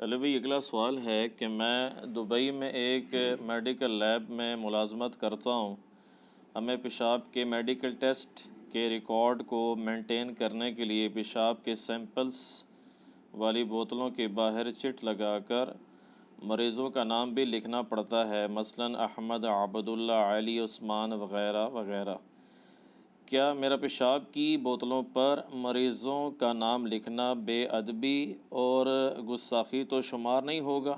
علی بھائی اگلا سوال ہے کہ میں دبئی میں ایک میڈیکل لیب میں ملازمت کرتا ہوں. ہمیں پیشاب کے میڈیکل ٹیسٹ کے ریکارڈ کو مینٹین کرنے کے لیے پیشاب کے سیمپلز والی بوتلوں کے باہر چٹ لگا کر مریضوں کا نام بھی لکھنا پڑتا ہے، مثلاً احمد، عبداللہ، علی، عثمان وغیرہ وغیرہ. کیا میرا پیشاب کی بوتلوں پر مریضوں کا نام لکھنا بے ادبی اور گستاخی تو شمار نہیں ہوگا؟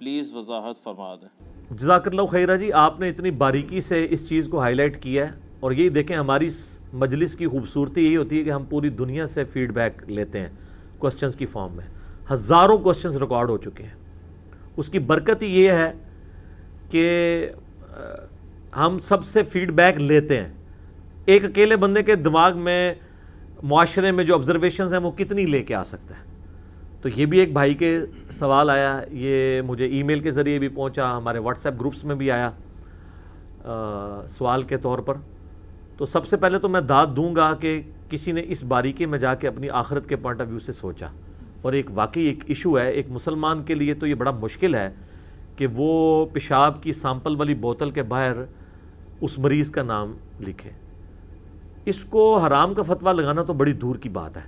پلیز وضاحت فرما دیں. جزاک اللہ خیرہ جی، آپ نے اتنی باریکی سے اس چیز کو ہائی لائٹ کیا ہے، اور یہی دیکھیں ہماری مجلس کی خوبصورتی یہی ہوتی ہے کہ ہم پوری دنیا سے فیڈ بیک لیتے ہیں کوسچنز کی فارم میں. ہزاروں کوسچنز ریکارڈ ہو چکے ہیں. اس کی برکت ہی یہ ہے کہ ہم سب سے فیڈ بیک لیتے ہیں. ایک اکیلے بندے کے دماغ میں معاشرے میں جو آبزرویشنز ہیں وہ کتنی لے کے آ سکتا ہے. تو یہ بھی ایک بھائی کے سوال آیا، یہ مجھے ای میل کے ذریعے بھی پہنچا، ہمارے واٹس ایپ گروپس میں بھی آیا سوال کے طور پر. تو سب سے پہلے تو میں داد دوں گا کہ کسی نے اس باریکی میں جا کے اپنی آخرت کے پوائنٹ آف ویو سے سوچا. اور ایک واقعی ایک ایشو ہے، ایک مسلمان کے لیے تو یہ بڑا مشکل ہے کہ وہ پیشاب کی سامپل والی بوتل کے باہر اس مریض کا نام لکھے. اس کو حرام کا فتویٰ لگانا تو بڑی دور کی بات ہے.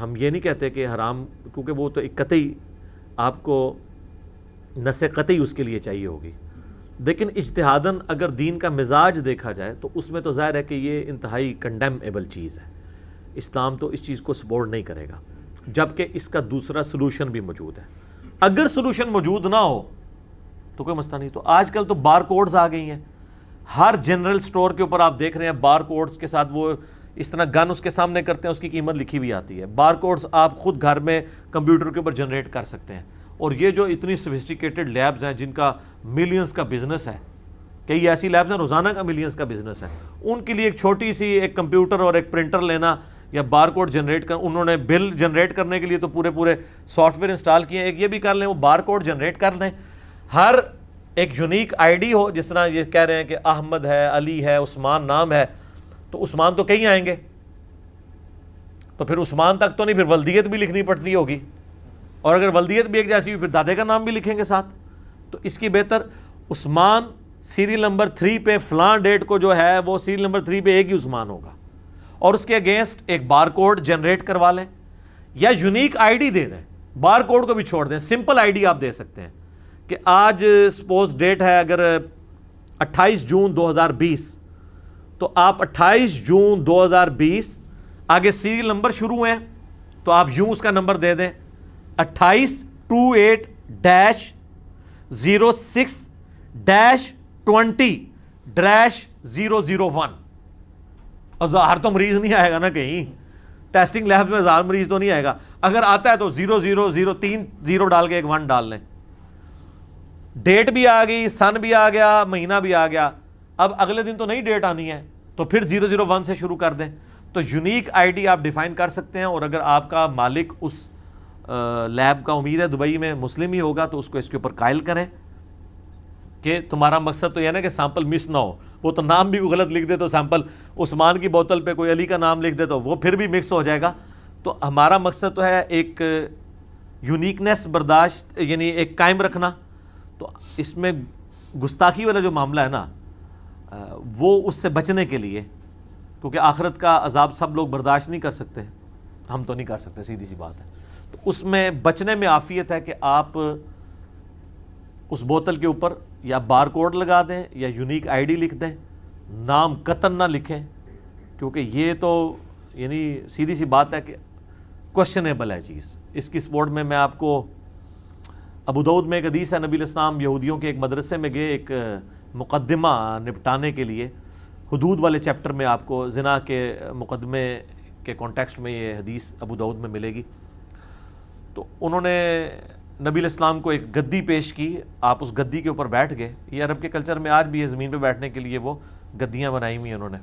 ہم یہ نہیں کہتے کہ حرام، کیونکہ وہ تو ایک قطعی آپ کو نص قطعی اس کے لیے چاہیے ہوگی. لیکن اجتہاداً اگر دین کا مزاج دیکھا جائے تو اس میں تو ظاہر ہے کہ یہ انتہائی کنڈیمیبل چیز ہے. اسلام تو اس چیز کو سپورٹ نہیں کرے گا، جبکہ اس کا دوسرا سلوشن بھی موجود ہے. اگر سلوشن موجود نہ ہو تو کوئی مسئلہ نہیں. تو آج کل تو بار کوڈز آ گئی ہیں، ہر جنرل سٹور کے اوپر آپ دیکھ رہے ہیں بار کوڈز کے ساتھ وہ اس طرح گن اس کے سامنے کرتے ہیں، اس کی قیمت لکھی ہوئی آتی ہے. بار کوڈز آپ خود گھر میں کمپیوٹر کے اوپر جنریٹ کر سکتے ہیں. اور یہ جو اتنی سوفسٹیکیٹڈ لیبز ہیں جن کا ملینز کا بزنس ہے، کئی ایسی لیبز ہیں روزانہ کا ملینز کا بزنس ہے، ان کے لیے ایک چھوٹی سی ایک کمپیوٹر اور ایک پرنٹر لینا یا بار کوڈ جنریٹ کر، انہوں نے بل جنریٹ کرنے کے لیے تو پورے سافٹ ویئر انسٹال کیے ہیں. ایک یہ بھی کر لیں، وہ بار کوڈ جنریٹ کر لیں، ہر ایک یونیک آئی ڈی ہو. جس طرح یہ کہہ رہے ہیں کہ احمد ہے، علی ہے، عثمان نام ہے، تو عثمان تو کہیں آئیں گے، تو پھر عثمان تک تو نہیں، پھر ولدیت بھی لکھنی پڑتی ہوگی. اور اگر ولدیت بھی ایک جیسی ہوئی پھر دادے کا نام بھی لکھیں گے ساتھ. تو اس کی بہتر عثمان سیریل نمبر 3 پہ فلاں ڈیٹ کو جو ہے وہ سیریل نمبر 3 پہ ایک ہی عثمان ہوگا، اور اس کے اگینسٹ ایک بار کوڈ جنریٹ کروا لیں یا یونیک آئی ڈی دے دیں. بار کوڈ کو بھی چھوڑ دیں، سمپل آئی ڈی آپ دے سکتے ہیں کہ آج سپوز ڈیٹ ہے اگر 28 جون 2020، تو آپ 28 جون 2020 آگے سیریل نمبر شروع ہیں تو آپ یوں اس کا نمبر دے دیں 2828-06-20-001. اور ظاہر تو مریض نہیں آئے گا نا، کہیں ٹیسٹنگ لیب میں ہزار مریض تو نہیں آئے گا. اگر آتا ہے تو 0003 0 ڈال کے ایک 1 ڈال لیں. ڈیٹ بھی آ گئی، سن بھی آ گیا، مہینہ بھی آ گیا. اب اگلے دن تو نئی ڈیٹ آنی ہے تو پھر 001 سے شروع کر دیں. تو یونیک آئی ڈی آپ ڈیفائن کر سکتے ہیں. اور اگر آپ کا مالک اس لیب کا امید ہے دبئی میں مسلم ہی ہوگا تو اس کو اس کے اوپر قائل کریں کہ تمہارا مقصد تو یہ نا کہ سیمپل مس نہ ہو. وہ تو نام بھی غلط لکھ دے تو سیمپل عثمان کی بوتل پہ کوئی علی کا نام لکھ دے تو وہ پھر بھی مکس ہو جائے گا. تو ہمارا مقصد تو ہے ایک یونیکنیس برداشت، یعنی ایک قائم رکھنا. تو اس میں گستاخی والا جو معاملہ ہے نا، وہ اس سے بچنے کے لیے، کیونکہ آخرت کا عذاب سب لوگ برداشت نہیں کر سکتے، ہم تو نہیں کر سکتے، سیدھی سی بات ہے. تو اس میں بچنے میں عافیت ہے کہ آپ اس بوتل کے اوپر یا بار کوڈ لگا دیں یا یونیک آئی ڈی لکھ دیں، نام قطعاً نہ لکھیں، کیونکہ یہ تو یعنی سیدھی سی بات ہے کہ کوشچنیبل ہے چیز. اس کی سپورٹ میں آپ کو ابو داؤد میں ایک حدیث ہے، نبی الاسلام یہودیوں کے ایک مدرسے میں گئے ایک مقدمہ نپٹانے کے لیے. حدود والے چیپٹر میں آپ کو زنا کے مقدمے کے کانٹیکسٹ میں یہ حدیث ابو داؤد میں ملے گی. تو انہوں نے نبی الاسلام کو ایک گدی پیش کی، آپ اس گدی کے اوپر بیٹھ گئے. یہ عرب کے کلچر میں آج بھی ہے، زمین پہ بیٹھنے کے لیے وہ گدیاں بنائی ہوئی ہیں انہوں نے.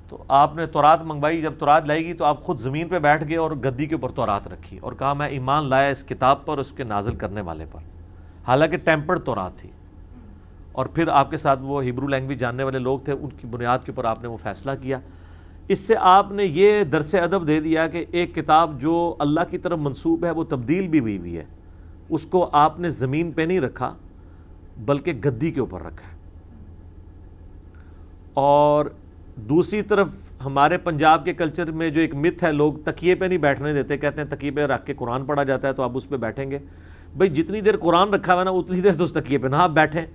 تو آپ نے تورات منگوائی، جب تورات لائے گی تو آپ خود زمین پہ بیٹھ گئے اور گدی کے اوپر تورات رکھی اور کہا میں ایمان لایا اس کتاب پر، اس کے نازل کرنے والے پر. حالانکہ ٹیمپرڈ تورات تھی. اور پھر آپ کے ساتھ وہ ہیبرو لینگویج جاننے والے لوگ تھے، ان کی بنیاد کے اوپر آپ نے وہ فیصلہ کیا اس سے آپ نے یہ درس ادب دے دیا کہ ایک کتاب جو اللہ کی طرف منسوب ہے وہ تبدیل بھی ہوئی ہے، اس کو آپ نے زمین پہ نہیں رکھا بلکہ گدی کے اوپر رکھا ہے۔ اور دوسری طرف ہمارے پنجاب کے کلچر میں جو ایک مت ہے، لوگ تکیے پہ نہیں بیٹھنے دیتے، کہتے ہیں تکیے پہ رکھ کے قرآن پڑھا جاتا ہے تو آپ اس پہ بیٹھیں گے۔ بھئی جتنی دیر قرآن رکھا ہوا ہے نا اتنی دیر تو اس تکیے پہ نہ آپ بیٹھیں،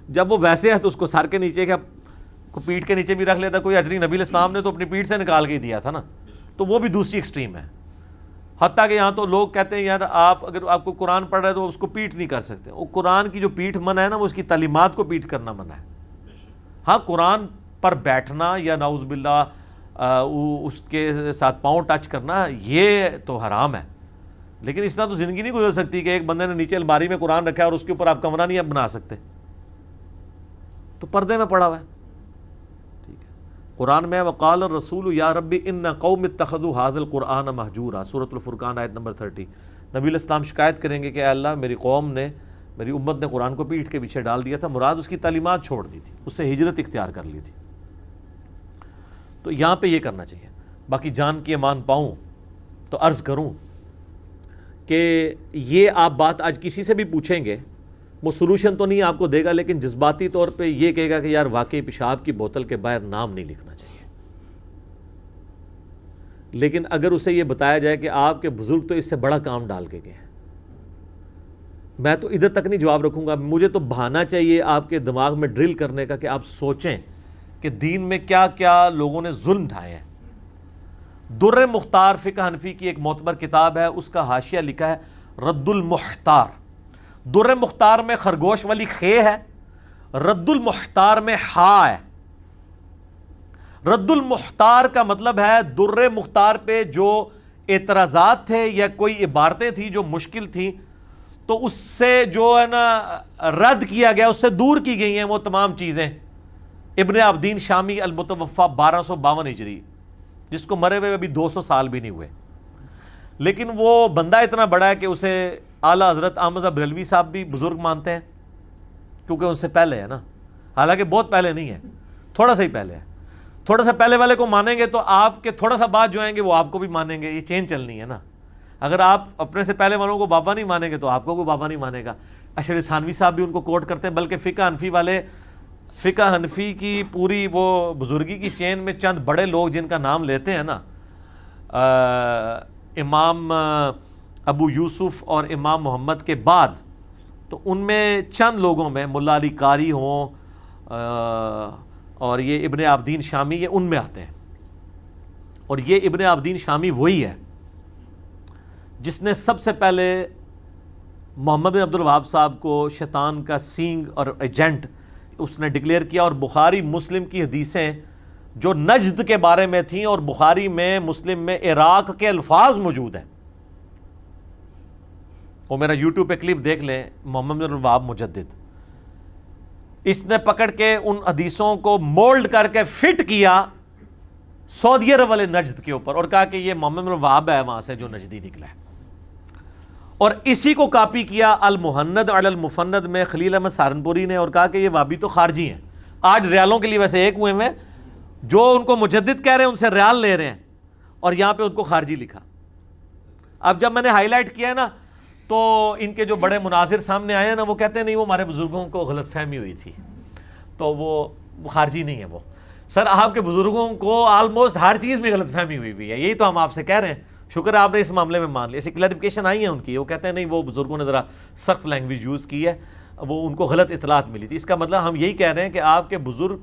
جب وہ ویسے ہے تو اس کو سر کے نیچے کیا کو پیٹھ کے نیچے بھی رکھ لیتا کوئی اجری، نبی علیہ السلام نے تو اپنی پیٹھ سے نکال کے ہی دیا تھا نا، تو وہ بھی دوسری ایکسٹریم ہے۔ حتیٰ کہ یہاں تو لوگ کہتے ہیں یار آپ اگر آپ کو قرآن پڑھ رہے ہیں تو اس کو پیٹھ نہیں کر سکتے، وہ قرآن کی جو پیٹھ منع ہے نا وہ اس کی تعلیمات کو پیٹھ کرنا منع ہے۔ ہاں قرآن پر بیٹھنا یا نعوذ باللہ اس کے ساتھ پاؤں ٹچ کرنا یہ تو حرام ہے، لیکن اس طرح تو زندگی نہیں گزر سکتی کہ ایک بندے نے نیچے الماری میں قرآن رکھا ہے اور اس کے اوپر آپ کمرہ نہیں اب بنا سکتے، تو پردے میں پڑا ہوا ہے۔ قرآن میں وقال الرسول یا رب ان قوم اتخذوا هذا القرآن مہجورا، سورۃ الفرقان آیت نمبر 30۔ نبی علیہ السلام شکایت کریں گے کہ اے اللہ میری قوم نے، میری امت نے قرآن کو پیٹھ کے پیچھے ڈال دیا تھا، مراد اس کی تعلیمات چھوڑ دی تھی، اس سے ہجرت اختیار کر لی تھی۔ تو یہاں پہ یہ کرنا چاہیے۔ باقی جان کی امان پاؤں تو عرض کروں کہ یہ آپ بات آج کسی سے بھی پوچھیں گے وہ سلوشن تو نہیں آپ کو دے گا، لیکن جذباتی طور پہ یہ کہے گا کہ یار واقعی پیشاب کی بوتل کے باہر نام نہیں لکھنا چاہیے۔ لیکن اگر اسے یہ بتایا جائے کہ آپ کے بزرگ تو اس سے بڑا کام ڈال کے گئے ہیں، میں تو ادھر تک نہیں جواب رکھوں گا، مجھے تو بہانا چاہیے آپ کے دماغ میں ڈرل کرنے کا کہ آپ سوچیں کہ دین میں کیا کیا لوگوں نے ظلم ڈھائے ہیں۔ در مختار فقہ حنفی کی ایک معتبر کتاب ہے، اس کا حاشیہ لکھا ہے رد المحتار۔ در مختار میں خرگوش والی خے ہے، رد المحتار میں ہا ہے۔ رد المحتار کا مطلب ہے در مختار پہ جو اعتراضات تھے یا کوئی عبارتیں تھیں جو مشکل تھیں تو اس سے جو ہے نا رد کیا گیا، اس سے دور کی گئی ہیں وہ تمام چیزیں۔ ابن عابدین شامی المتوفا 1252 ہجری، جس کو مرے ہوئے ابھی 200 سال بھی نہیں ہوئے، لیکن وہ بندہ اتنا بڑا ہے کہ اسے اعلیٰ حضرت احمد بریلوی صاحب بھی بزرگ مانتے ہیں، کیونکہ ان سے پہلے ہے نا، حالانکہ بہت پہلے نہیں ہے، تھوڑا سا ہی پہلے ہے۔ تھوڑا سا پہلے والے کو مانیں گے تو آپ کے تھوڑا سا بعد جو آئیں گے وہ آپ کو بھی مانیں گے، یہ چین چلنی ہے نا۔ اگر آپ اپنے سے پہلے والوں کو بابا نہیں مانیں گے تو آپ کو کوئی بابا نہیں مانے گا۔ اشرف تھانوی صاحب بھی ان کو کوٹ کرتے ہیں، بلکہ فقہ حنفی والے، فقہ حنفی کی پوری وہ بزرگی کی چین میں چند بڑے لوگ جن کا نام لیتے ہیں نا، امام ابو یوسف اور امام محمد کے بعد، تو ان میں چند لوگوں میں ملا علی قاری ہوں اور یہ ابن عابدین شامی، یہ ان میں آتے ہیں۔ اور یہ ابن عابدین شامی وہی ہے جس نے سب سے پہلے محمد بن عبد الوہاب صاحب کو شیطان کا سینگ اور ایجنٹ اس نے ڈکلیئر کیا، اور بخاری مسلم کی حدیثیں جو نجد کے بارے میں تھیں، اور بخاری میں مسلم میں عراق کے الفاظ موجود ہیں، وہ میرا یوٹیوب پہ کلپ دیکھ لیں، محمد بن الوہاب مجدد، اس نے پکڑ کے ان حدیثوں کو مولڈ کر کے فٹ کیا سعودی عرب والے نجد کے اوپر، اور کہا کہ یہ محمد بن الوہاب ہے وہاں سے جو نجدی نکلا ہے، اور اسی کو کاپی کیا المحند علی المفند میں خلیل احمد سہارنپوری نے، اور کہا کہ یہ وہابی تو خارجی ہیں۔ آج ریالوں کے لیے ویسے ایک ہوئے ہیں، جو ان کو مجدد کہہ رہے ہیں ان سے ریال لے رہے ہیں، اور یہاں پہ ان کو خارجی لکھا۔ اب جب میں نے ہائی لائٹ کیا ہے نا تو ان کے جو بڑے مناظر سامنے آئے ہیں نا، وہ کہتے ہیں نہیں وہ ہمارے بزرگوں کو غلط فہمی ہوئی تھی، تو وہ خارجی نہیں ہے وہ۔ سر آپ کے بزرگوں کو آلموسٹ ہر چیز میں غلط فہمی ہوئی ہے، یہی تو ہم آپ سے کہہ رہے ہیں۔ شکر ہے آپ نے اس معاملے میں مان لیا، ایسی کلیریفیکیشن آئی ہے ان کی، وہ کہتے ہیں نہیں وہ بزرگوں نے ذرا سخت لینگویج یوز کی ہے، وہ ان کو غلط اطلاعات ملی تھی۔ اس کا مطلب ہم یہی کہہ رہے ہیں کہ آپ کے بزرگ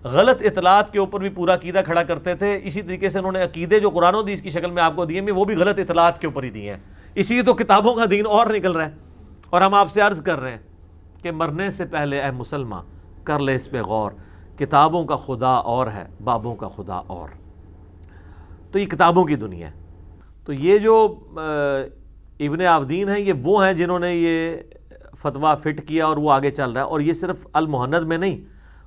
غلط اطلاعات کے اوپر بھی پورا عقیدہ کھڑا کرتے تھے، اسی طریقے سے انہوں نے عقیدے جو قرآن و حدیث کی شکل میں آپ کو دیے ہیں وہ بھی غلط اطلاعات کے اوپر ہی دیے ہیں، اسی لیے تو کتابوں کا دین اور نکل رہا ہے۔ اور ہم آپ سے عرض کر رہے ہیں کہ مرنے سے پہلے اے مسلمان کر لے اس پہ غور، کتابوں کا خدا اور ہے، بابوں کا خدا اور۔ تو یہ کتابوں کی دنیا ہے۔ تو یہ جو ابن عابدین ہیں یہ وہ ہیں جنہوں نے یہ فتویٰ فٹ کیا اور وہ آگے چل رہا ہے، اور یہ صرف المحند میں نہیں،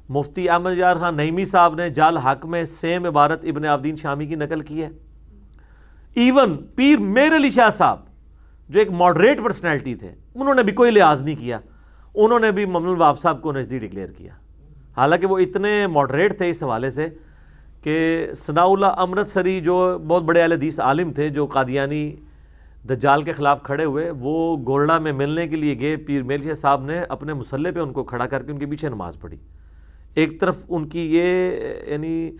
مفتی احمد یار خان نعیمی صاحب نے جال حق میں سیم عبارت ابن عابدین شامی کی نقل کی ہے۔ ایون پیر میر علی شاہ صاحب جو ایک ماڈریٹ پرسنالٹی تھے، انہوں نے بھی کوئی لحاظ نہیں کیا، انہوں نے بھی محمد الوہاب صاحب کو نجدی ڈکلیئر کیا، حالانکہ وہ اتنے ماڈریٹ تھے اس حوالے سے کہ ثناء اللہ امرتسری جو بہت بڑے اہل حدیث عالم تھے، جو قادیانی دجال کے خلاف کھڑے ہوئے، وہ گولڈا میں ملنے کے لیے گئے، پیر میلچے صاحب نے اپنے مصلے پہ ان کو کھڑا کر کے ان کے پیچھے نماز پڑھی. ایک طرف ان کی یہ یعنی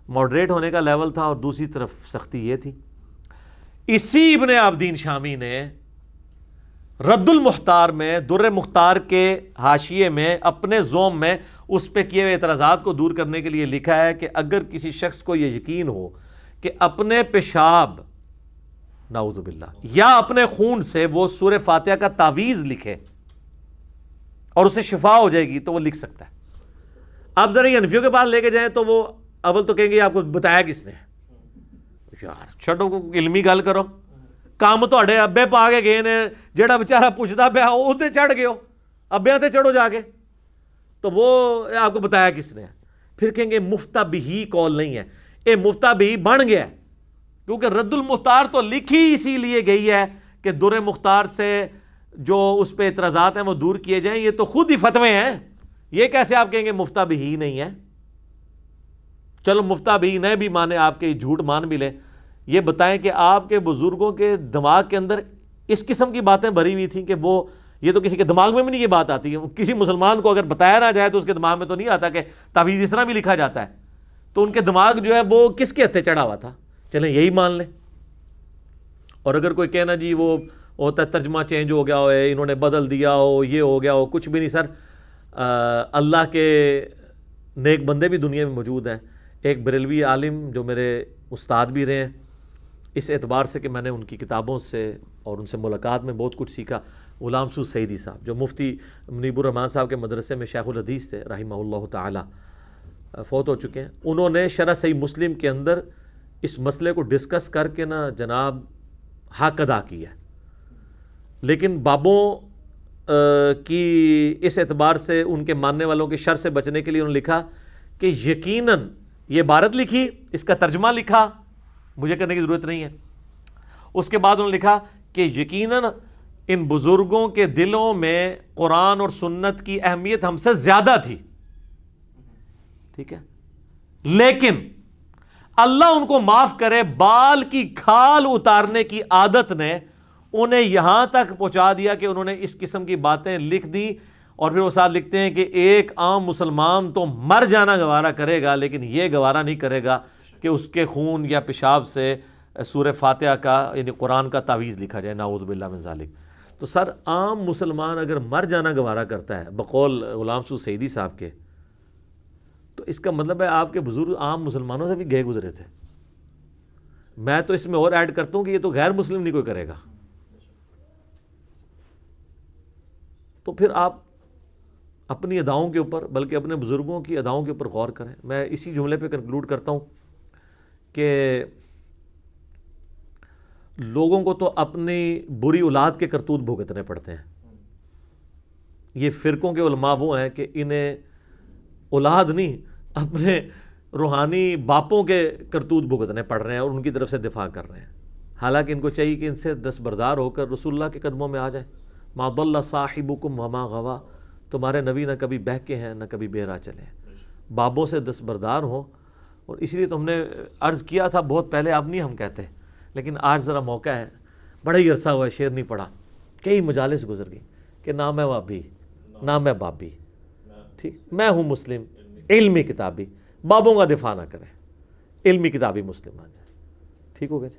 ماڈریٹ ہونے کا لیول تھا اور دوسری طرف سختی یہ تھی. اسی ابن عابدین شامی نے رد المختار میں، در مختار کے حاشیے میں، اپنے زوم میں اس پہ کیے ہوئے اعتراضات کو دور کرنے کے لیے لکھا ہے کہ اگر کسی شخص کو یہ یقین ہو کہ اپنے پیشاب نعوذ باللہ یا اپنے خون سے وہ سورہ فاتحہ کا تعویذ لکھے اور اسے شفا ہو جائے گی تو وہ لکھ سکتا ہے. آپ ذرا یہ حنفیوں کے پاس لے کے جائیں تو وہ اول تو کہیں گے آپ کو بتایا کس نے. یار چھڑو علمی گل کرو. کام تہاڈے ابے پا کے گئے نے، جہاں بیچارہ پوچھتا پیا وہ تے چڑھ گئے ہو، ابیاں تے چڑھو جا کے، تو وہ آپ کو بتایا کس نے. پھر کہیں گے مفتہ بہی قول نہیں ہے، یہ مفتہ بہی بن گیا ہے، کیونکہ رد المختار تو لکھی اسی لیے گئی ہے کہ در مختار سے جو اس پہ اعتراضات ہیں وہ دور کیے جائیں. یہ تو خود ہی فتوے ہیں، یہ کیسے آپ کہیں گے مفتہ بہی نہیں ہے. چلو مفتہ بہی نہیں بھی مانے، آپ کے جھوٹ مان بھی لیں، یہ بتائیں کہ آپ کے بزرگوں کے دماغ کے اندر اس قسم کی باتیں بھری ہوئی تھیں کہ وہ یہ تو کسی کے دماغ میں بھی نہیں یہ بات آتی ہے. کسی مسلمان کو اگر بتایا نہ جائے تو اس کے دماغ میں تو نہیں آتا کہ تعویذ اس طرح بھی لکھا جاتا ہے. تو ان کے دماغ جو ہے وہ کس کے ہتھے چڑھا ہوا تھا، چلیں یہی مان لیں. اور اگر کوئی کہنا جی وہ ہوتا ہے ترجمہ چینج ہو گیا ہو، انہوں نے بدل دیا ہو، یہ ہو گیا ہو، کچھ بھی نہیں سر. اللہ کے نیک بندے بھی دنیا میں موجود ہیں. ایک بریلوی عالم جو میرے استاد بھی رہے ہیں، اس اعتبار سے کہ میں نے ان کی کتابوں سے اور ان سے ملاقات میں بہت کچھ سیکھا، غلام سعود سعیدی صاحب جو مفتی منیب الرحمان صاحب کے مدرسے میں شیخ الحدیث تھے رحمہ اللہ تعالی، فوت ہو چکے ہیں. انہوں نے شرح صحیح مسلم کے اندر اس مسئلے کو ڈسکس کر کے نا جناب حق ادا کیا. لیکن بابوں کی اس اعتبار سے ان کے ماننے والوں کے شر سے بچنے کے لیے انہوں نے لکھا کہ یقیناً یہ عبارت لکھی، اس کا ترجمہ لکھا، مجھے کرنے کی ضرورت نہیں ہے. اس کے بعد انہوں نے لکھا کہ یقیناً ان بزرگوں کے دلوں میں قرآن اور سنت کی اہمیت ہم سے زیادہ تھی، ٹھیک ہے، لیکن اللہ ان کو معاف کرے، بال کی کھال اتارنے کی عادت نے انہیں یہاں تک پہنچا دیا کہ انہوں نے اس قسم کی باتیں لکھ دی. اور پھر وہ ساتھ لکھتے ہیں کہ ایک عام مسلمان تو مر جانا گوارا کرے گا لیکن یہ گوارا نہیں کرے گا کہ اس کے خون یا پیشاب سے سورہ فاتحہ کا یعنی قرآن کا تعویذ لکھا جائے، نعوذ باللہ من ذالک. تو سر عام مسلمان اگر مر جانا گوارا کرتا ہے بقول غلام سعود سعیدی صاحب کے، تو اس کا مطلب ہے آپ کے بزرگ عام مسلمانوں سے بھی گئے گزرے تھے. میں تو اس میں اور ایڈ کرتا ہوں کہ یہ تو غیر مسلم نہیں کوئی کرے گا. تو پھر آپ اپنی اداؤں کے اوپر بلکہ اپنے بزرگوں کی اداؤں کے اوپر غور کریں. میں اسی جملے پہ کنکلوڈ کرتا ہوں کہ لوگوں کو تو اپنی بری اولاد کے کرتوت بھگتنے پڑتے ہیں. یہ فرقوں کے علماء وہ ہیں کہ انہیں اولاد نہیں اپنے روحانی باپوں کے کرتوت بھگتنے پڑ رہے ہیں اور ان کی طرف سے دفاع کر رہے ہیں، حالانکہ ان کو چاہیے کہ ان سے دستبردار ہو کر رسول اللہ کے قدموں میں آ جائیں. ما ضل صاحبکم وما غوا، تمہارے نبی نہ کبھی بہکے ہیں نہ کبھی بے راہ چلے ہیں. بابوں سے دستبردار ہوں. اور اس لیے تو ہم نے عرض کیا تھا بہت پہلے، اب نہیں ہم کہتے، لیکن آج ذرا موقع ہے، بڑا ہی عرصہ ہوا ہے شعر نہیں پڑھا، کئی مجالس گزر گئی کہ نہ میں وابی نہ میں بابی، ٹھیک، میں ہوں مسلم علمی کتابی، بابوں کا دفاع نہ کریں، علمی کتابی مسلم آ جائے. ٹھیک ہو گیا جی.